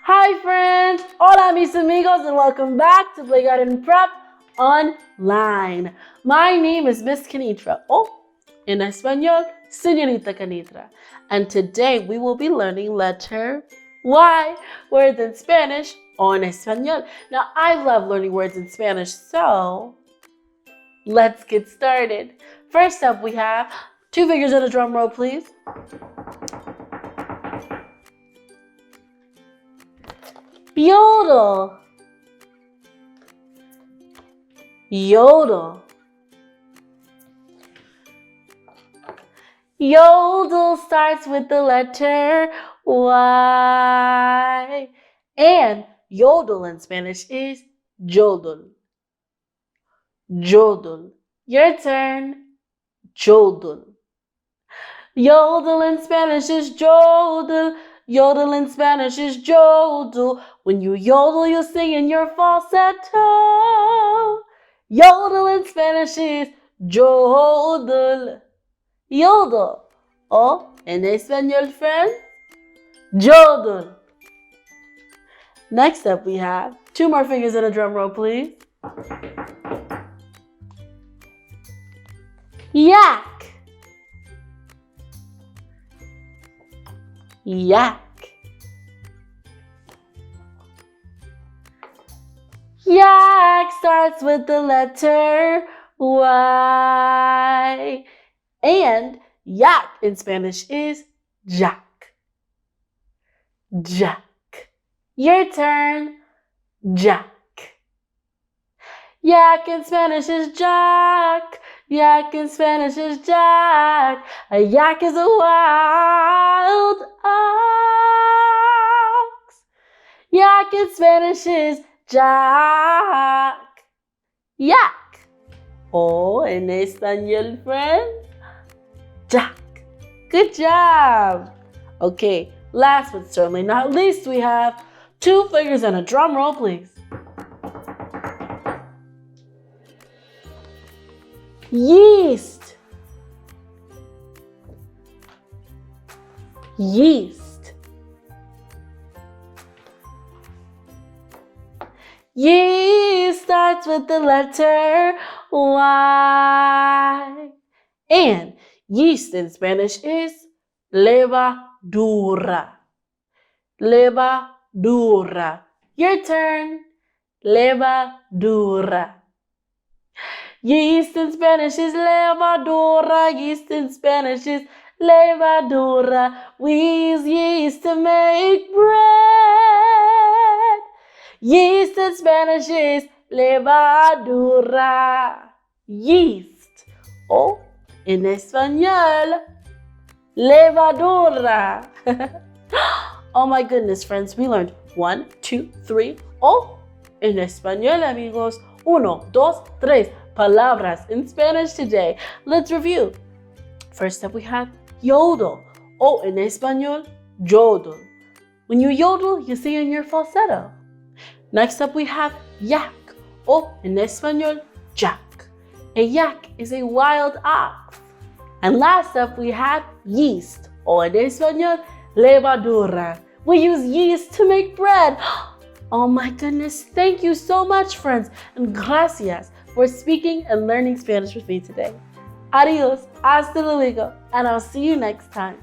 Hi friends, hola mis amigos, and welcome back to Playgarden Prep Online. My name is Miss Canitra, en español, Señorita Canitra. And today we will be learning letter Y, words in Spanish o en español. Now I love learning words in Spanish, so let's get started. First up we have 2 fingers on a drum roll, please. Yodel. Yodel. Yodel starts with the letter Y. And yodel in Spanish is jodel. Jodel. Your turn. Jodel. Yodel in Spanish is jodel. Yodel in Spanish is jodel. When you yodel, you sing in your falsetto. Yodel in Spanish is jodel. Yodel. Oh, en español, friends, jodel. Next up, we have 2 more fingers in a drum roll, please. Yak. Yak. Yak starts with the letter Y. And yak in Spanish is jack. Jack. Your turn. Jack. Yak in Spanish is jack. Yak in Spanish is jack. A yak is a wild ox. Yak in Spanish is jack. Yak. Oh, en español, friends, jack. Good job. Okay, last but certainly not least, we have 2 fingers and a drum roll, please. Yeast. Yeast. Yeast starts with the letter Y. And yeast in Spanish is levadura. Levadura. Your turn. Levadura. Yeast in Spanish is levadura. Yeast in Spanish is levadura. We use yeast to make bread. Yeast in Spanish is levadura. Yeast. Oh, en español, levadura. Oh my goodness, friends, we learned 1, 2, 3. Oh, en español, amigos. 1, 2, 3 palabras in Spanish today. Let's review. First up, we have yodel. Oh, en español, jodel. When you yodel, you sing in your falsetto. Next up, we have yak. Oh, en español, jack. A yak is a wild ox. And last up, we have yeast. Oh, en español, levadura. We use yeast to make bread. Oh my goodness, thank you so much, friends, and gracias for speaking and learning Spanish with me today. Adios, hasta luego, and I'll see you next time.